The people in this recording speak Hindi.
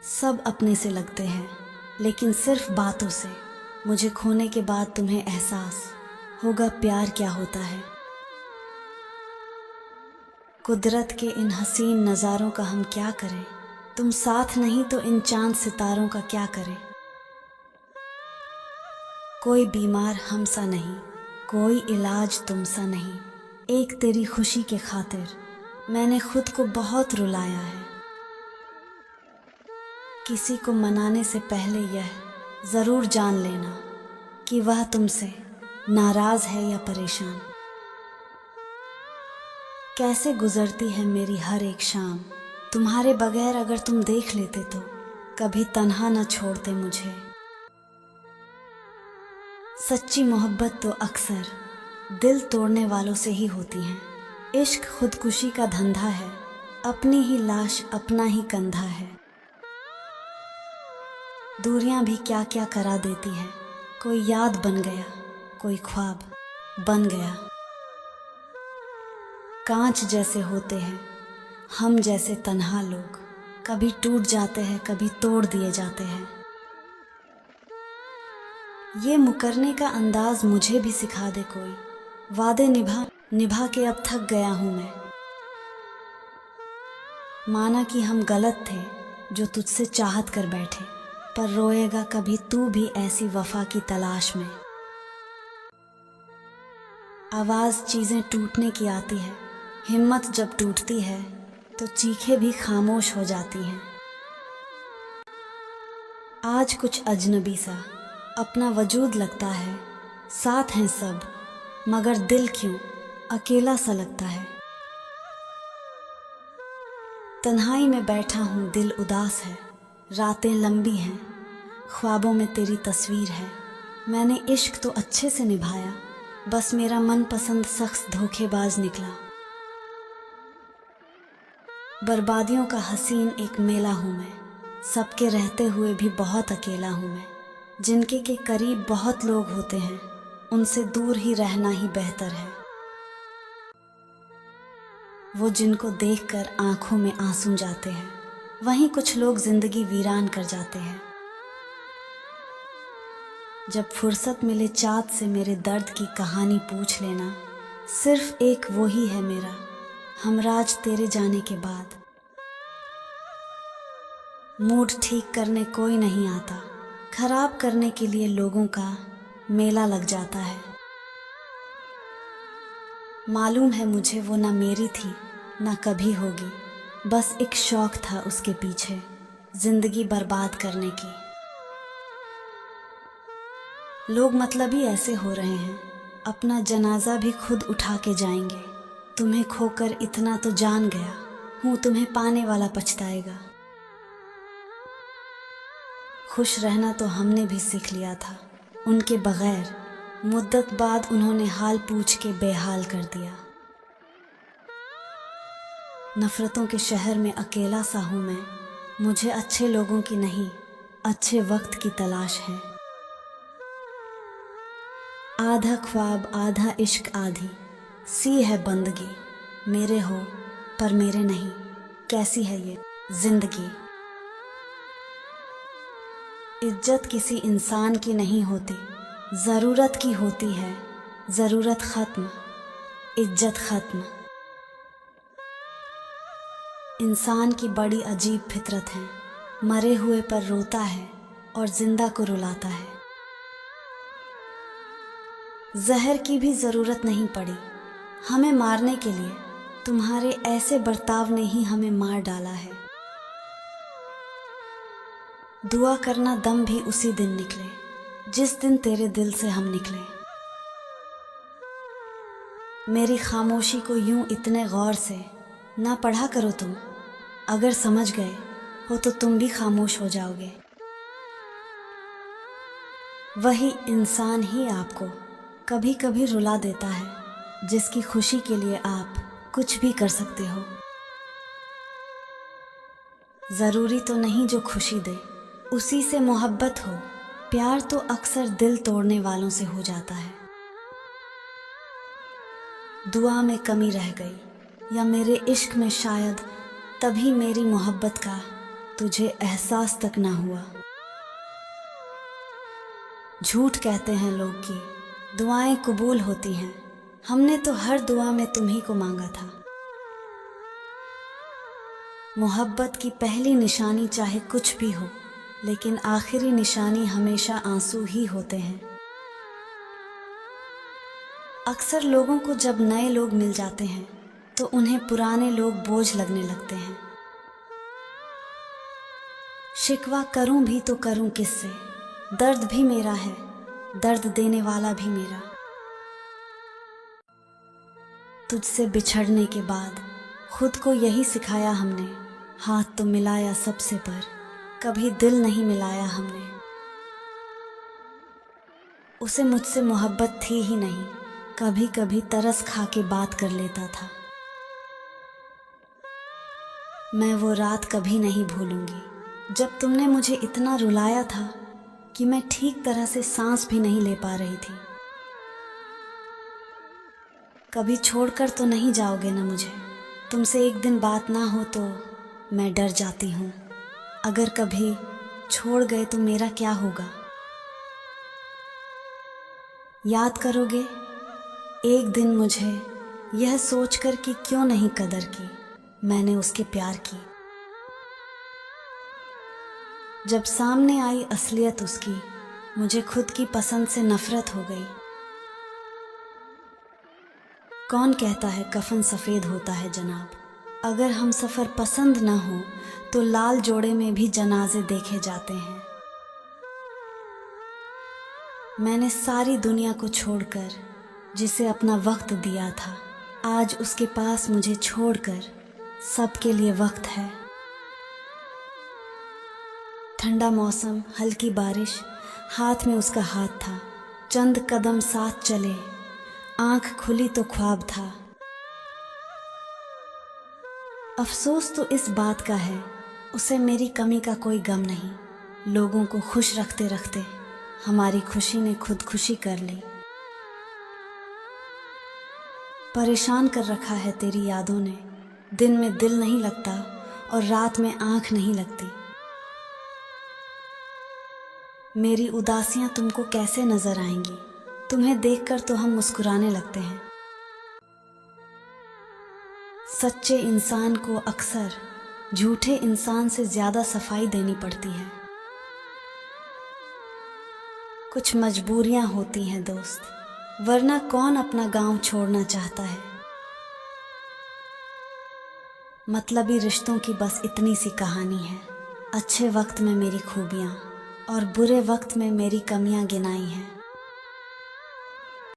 सब अपने से लगते हैं, लेकिन सिर्फ बातों से। मुझे खोने के बाद तुम्हें एहसास होगा प्यार क्या होता है। कुदरत के इन हसीन नज़ारों का हम क्या करें, तुम साथ नहीं तो इन चांद सितारों का क्या करें। कोई बीमार हम सा नहीं, कोई इलाज तुम सा नहीं। एक तेरी खुशी के खातिर मैंने खुद को बहुत रुलाया है। किसी को मनाने से पहले यह ज़रूर जान लेना कि वह तुमसे नाराज़ है या परेशान। कैसे गुजरती है मेरी हर एक शाम तुम्हारे बगैर, अगर तुम देख लेते तो कभी तन्हा न छोड़ते मुझे। सच्ची मोहब्बत तो अक्सर दिल तोड़ने वालों से ही होती है। इश्क खुदकुशी का धंधा है, अपनी ही लाश अपना ही कंधा है। दूरियां भी क्या क्या करा देती है, कोई याद बन गया, कोई ख्वाब बन गया। कांच जैसे होते हैं हम जैसे तन्हा लोग, कभी टूट जाते हैं कभी तोड़ दिए जाते हैं। ये मुकरने का अंदाज मुझे भी सिखा दे कोई, वादे निभा निभा के अब थक गया हूं मैं। माना कि हम गलत थे जो तुझसे चाहत कर बैठे, पर रोएगा कभी तू भी ऐसी वफा की तलाश में। आवाज़ चीज़ें टूटने की आती है, हिम्मत जब टूटती है तो चीखें भी खामोश हो जाती हैं। आज कुछ अजनबी सा अपना वजूद लगता है, साथ हैं सब मगर दिल क्यों अकेला सा लगता है। तन्हाई में बैठा हूँ दिल उदास है, रातें लंबी हैं, ख्वाबों में तेरी तस्वीर है। मैंने इश्क तो अच्छे से निभाया, बस मेरा मनपसंद शख्स धोखेबाज निकला। बर्बादियों का हसीन एक मेला हूँ मैं, सबके रहते हुए भी बहुत अकेला हूँ मैं। जिनके के करीब बहुत लोग होते हैं, उनसे दूर ही रहना ही बेहतर है। वो जिनको देखकर आंखों में आंसू जाते हैं, वहीं कुछ लोग जिंदगी वीरान कर जाते हैं। जब फुर्सत मिले चाँद से मेरे दर्द की कहानी पूछ लेना, सिर्फ एक वो ही है मेरा हमराज तेरे जाने के बाद। मूड ठीक करने कोई नहीं आता, खराब करने के लिए लोगों का मेला लग जाता है। मालूम है मुझे वो ना मेरी थी ना कभी होगी, बस एक शौक था उसके पीछे जिंदगी बर्बाद करने की। लोग मतलबी ऐसे हो रहे हैं, अपना जनाजा भी खुद उठा के जाएंगे। तुम्हें खोकर इतना तो जान गया हूँ, तुम्हें पाने वाला पछताएगा। खुश रहना तो हमने भी सीख लिया था उनके बगैर, मुद्दत बाद उन्होंने हाल पूछ के बेहाल कर दिया। नफरतों के शहर में अकेला सा हूँ मैं, मुझे अच्छे लोगों की नहीं अच्छे वक्त की तलाश है। आधा ख्वाब आधा इश्क आधी सी है बंदगी, मेरे हो पर मेरे नहीं, कैसी है ये जिंदगी। इज्जत किसी इंसान की नहीं होती, ज़रूरत की होती है। ज़रूरत ख़त्म इज्जत ख़त्म। इंसान की बड़ी अजीब फितरत है, मरे हुए पर रोता है और जिंदा को रुलाता है। जहर की भी ज़रूरत नहीं पड़ी हमें मारने के लिए, तुम्हारे ऐसे बर्ताव ने ही हमें मार डाला है। दुआ करना दम भी उसी दिन निकले जिस दिन तेरे दिल से हम निकले। मेरी खामोशी को यूं इतने गौर से ना पढ़ा करो तुम, अगर समझ गए हो तो तुम भी खामोश हो जाओगे। वही इंसान ही आपको कभी कभी रुला देता है, जिसकी खुशी के लिए आप कुछ भी कर सकते हो। ज़रूरी तो नहीं जो खुशी दे उसी से मोहब्बत हो, प्यार तो अक्सर दिल तोड़ने वालों से हो जाता है। दुआ में कमी रह गई या मेरे इश्क में शायद, तभी मेरी मोहब्बत का तुझे एहसास तक ना हुआ। झूठ कहते हैं लोग कि दुआएं कबूल होती हैं, हमने तो हर दुआ में तुम्ही को मांगा था। मोहब्बत की पहली निशानी चाहे कुछ भी हो, लेकिन आखिरी निशानी हमेशा आंसू ही होते हैं। अक्सर लोगों को जब नए लोग मिल जाते हैं तो उन्हें पुराने लोग बोझ लगने लगते हैं। शिकवा करूं भी तो करूं किससे, दर्द भी मेरा है, दर्द देने वाला भी मेरा। तुझसे बिछड़ने के बाद खुद को यही सिखाया हमने, हाथ तो मिलाया सबसे पर कभी दिल नहीं मिलाया हमने। उसे मुझसे मोहब्बत थी ही नहीं, कभी कभी तरस खा के बात कर लेता था। मैं वो रात कभी नहीं भूलूंगी जब तुमने मुझे इतना रुलाया था कि मैं ठीक तरह से सांस भी नहीं ले पा रही थी। कभी छोड़कर तो नहीं जाओगे ना मुझे, तुमसे एक दिन बात ना हो तो मैं डर जाती हूँ। अगर कभी छोड़ गए तो मेरा क्या होगा? याद करोगे एक दिन मुझे, यह सोचकर कि क्यों नहीं कदर की मैंने उसके प्यार की। जब सामने आई असलियत उसकी, मुझे खुद की पसंद से नफरत हो गई। कौन कहता है कफन सफ़ेद होता है जनाब, अगर हम सफ़र पसंद ना हो तो लाल जोड़े में भी जनाजे देखे जाते हैं। मैंने सारी दुनिया को छोड़कर जिसे अपना वक्त दिया था, आज उसके पास मुझे छोड़कर सबके लिए वक्त है। ठंडा मौसम, हल्की बारिश, हाथ में उसका हाथ था, चंद कदम साथ चले, आंख खुली तो ख्वाब था। अफसोस तो इस बात का है उसे मेरी कमी का कोई गम नहीं। लोगों को खुश रखते रखते हमारी खुशी ने खुदकुशी कर ली। परेशान कर रखा है तेरी यादों ने, दिन में दिल नहीं लगता और रात में आंख नहीं लगती। मेरी उदासियां तुमको कैसे नजर आएंगी, तुम्हें देखकर तो हम मुस्कुराने लगते हैं। सच्चे इंसान को अक्सर झूठे इंसान से ज्यादा सफाई देनी पड़ती है। कुछ मजबूरियां होती हैं दोस्त, वरना कौन अपना गांव छोड़ना चाहता है। मतलबी रिश्तों की बस इतनी सी कहानी है, अच्छे वक्त में मेरी खूबियां और बुरे वक्त में मेरी कमियां गिनाई हैं।